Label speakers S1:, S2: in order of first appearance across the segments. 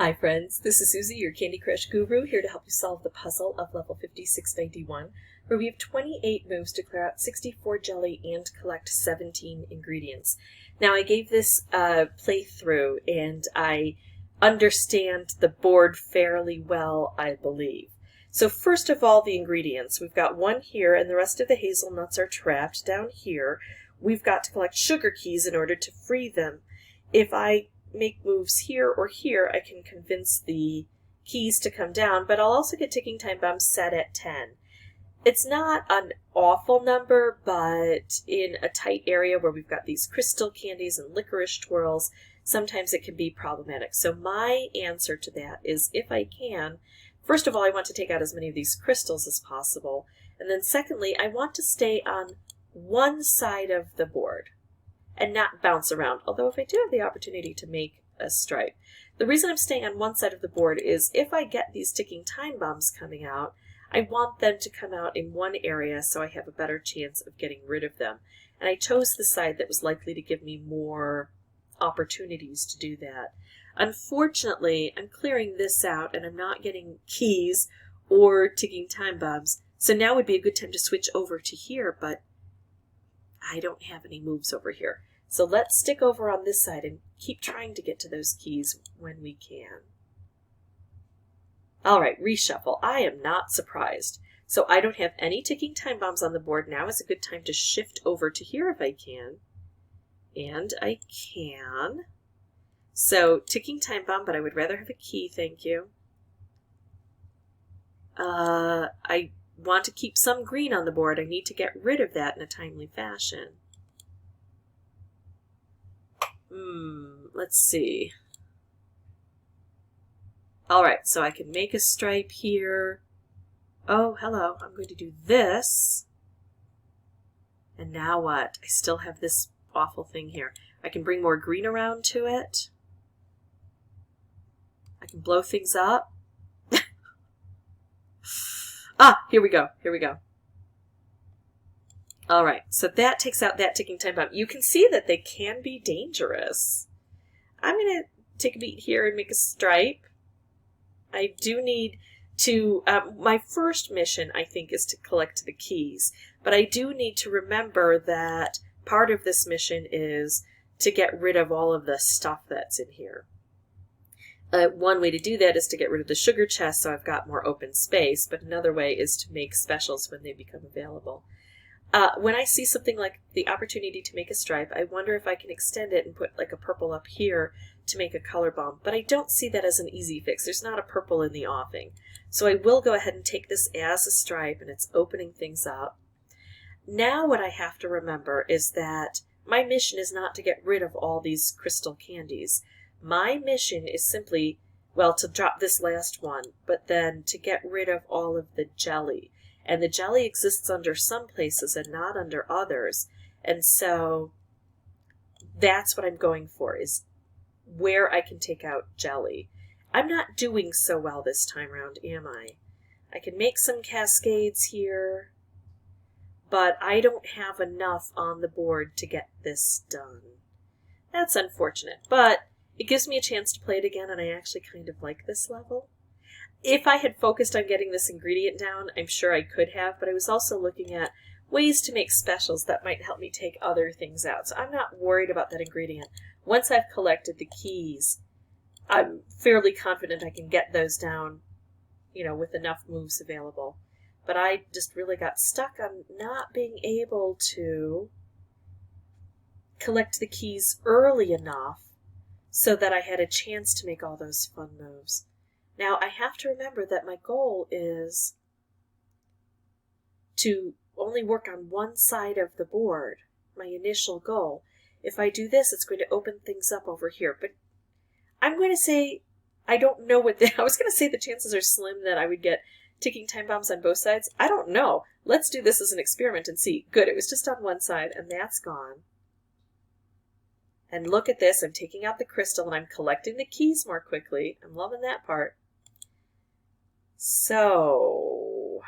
S1: Hi friends, this is Susie, your Candy Crush guru, here to help you solve the puzzle of level 5691, where we have 28 moves to clear out 64 jelly and collect 17 ingredients. Now I gave this a playthrough and I understand the board fairly well, I believe. So first of all, the ingredients. We've got one here and the rest of the hazelnuts are trapped down here. We've got to collect sugar keys in order to free them. If I make moves here or here, I can convince the keys to come down, but I'll also get ticking time bombs set at 10. It's not an awful number, but in a tight area where we've got these crystal candies and licorice twirls, sometimes it can be problematic. So my answer to that is, if I can, first of all, I want to take out as many of these crystals as possible, and then secondly, I want to stay on one side of the board and not bounce around, although if I do have the opportunity to make a stripe. The reason I'm staying on one side of the board is if I get these ticking time bombs coming out, I want them to come out in one area so I have a better chance of getting rid of them. And I chose the side that was likely to give me more opportunities to do that. Unfortunately, I'm clearing this out and I'm not getting keys or ticking time bombs, so now would be a good time to switch over to here, but I don't have any moves over here. So let's stick over on this side and keep trying to get to those keys when we can. All right, reshuffle. I am not surprised. So I don't have any ticking time bombs on the board. Now is a good time to shift over to here if I can. And I can. So ticking time bomb, but I would rather have a key, thank you. I want to keep some green on the board. I need to get rid of that in a timely fashion. Let's see. All right, so I can make a stripe here. Oh, hello. I'm going to do this. And now what? I still have this awful thing here. I can bring more green around to it. I can blow things up. Ah, here we go. Here we go. All right, so that takes out that ticking time bomb. You can see that they can be dangerous. I'm going to take a beat here and make a stripe. I do need to, my first mission, I think, is to collect the keys. But I do need to remember that part of this mission is to get rid of all of the stuff that's in here. One way to do that is to get rid of the sugar chest so I've got more open space, but another way is to make specials when they become available. When I see something like the opportunity to make a stripe, I wonder if I can extend it and put like a purple up here to make a color bomb, but I don't see that as an easy fix. There's not a purple in the offing. So I will go ahead and take this as a stripe, and it's opening things up. Now what I have to remember is that my mission is not to get rid of all these crystal candies. My mission is simply, well, to drop this last one, but then to get rid of all of the jelly. And the jelly exists under some places and not under others. And so that's what I'm going for, is where I can take out jelly. I'm not doing so well this time around, am I? I can make some cascades here, but I don't have enough on the board to get this done. That's unfortunate, but it gives me a chance to play it again, and I actually kind of like this level. If I had focused on getting this ingredient down, I'm sure I could have, but I was also looking at ways to make specials that might help me take other things out. So I'm not worried about that ingredient. Once I've collected the keys, I'm fairly confident I can get those down, you know, with enough moves available. But I just really got stuck on not being able to collect the keys early enough so that I had a chance to make all those fun moves. Now, I have to remember that my goal is to only work on one side of the board, my initial goal. If I do this, it's going to open things up over here. But I'm going to say, I don't know what I was going to say the chances are slim that I would get ticking time bombs on both sides. I don't know. Let's do this as an experiment and see. Good, it was just on one side, and that's gone. And look at this, I'm taking out the crystal and I'm collecting the keys more quickly. I'm loving that part. So,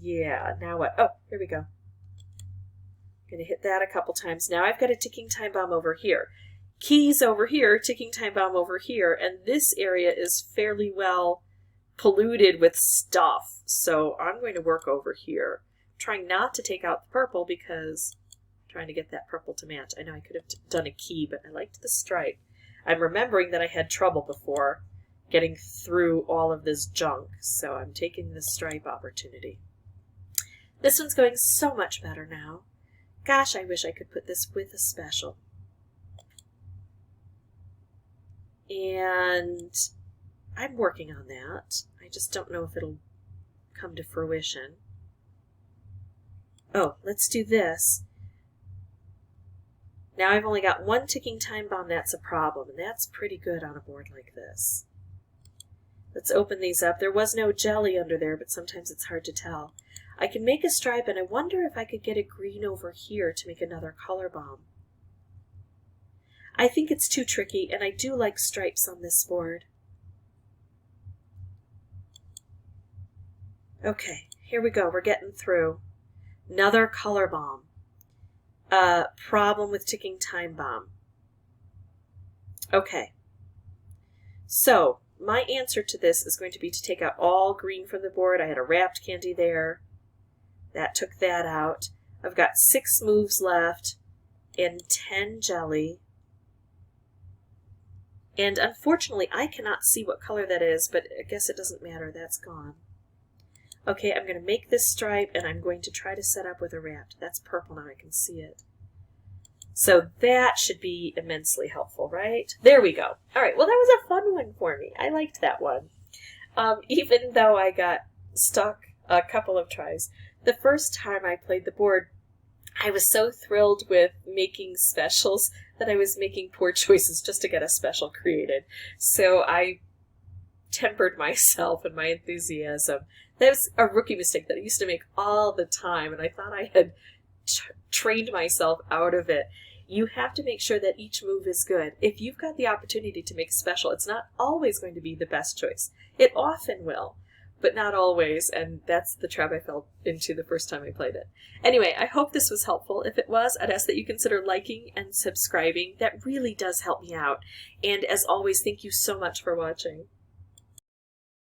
S1: yeah, now what? Oh, here we go. I'm going to hit that a couple times. Now I've got a ticking time bomb over here. keys over here, ticking time bomb over here, and this area is fairly well polluted with stuff. So I'm going to work over here, trying not to take out the purple because I'm trying to get that purple to match. I know I could have done a key, but I liked the stripe. I'm remembering that I had trouble before getting through all of this junk, so I'm taking the stripe opportunity. This one's going so much better now. Gosh, I wish I could put this with a special. And I'm working on that. I just don't know if it'll come to fruition. Oh, let's do this. Now I've only got one ticking time bomb. That's a problem, and that's pretty good on a board like this. Let's open these up. There was no jelly under there, but sometimes it's hard to tell. I can make a stripe, and I wonder if I could get a green over here to make another color bomb. I think it's too tricky, and I do like stripes on this board. Okay, here we go. We're getting through. Another color bomb. Problem with ticking time bomb. Okay. So, my answer to this is going to be to take out all green from the board. I had a wrapped candy there. That took that out. I've got 6 moves left and 10 jelly. And unfortunately, I cannot see what color that is, but I guess it doesn't matter. That's gone. Okay, I'm going to make this stripe, and I'm going to try to set up with a wrapped. That's purple now. I can see it. So that should be immensely helpful, right? There we go. All right, well, that was a fun one for me. I liked that one. Even though I got stuck a couple of tries. The first time I played the board, I was so thrilled with making specials that I was making poor choices just to get a special created. So I tempered myself and my enthusiasm. That was a rookie mistake that I used to make all the time, and I thought I had trained myself out of it. You have to make sure that each move is good. If you've got the opportunity to make a special, it's not always going to be the best choice. It often will, but not always, and that's the trap I fell into the first time I played it. Anyway, I hope this was helpful. If it was, I'd ask that you consider liking and subscribing. That really does help me out. And as always, thank you so much for watching.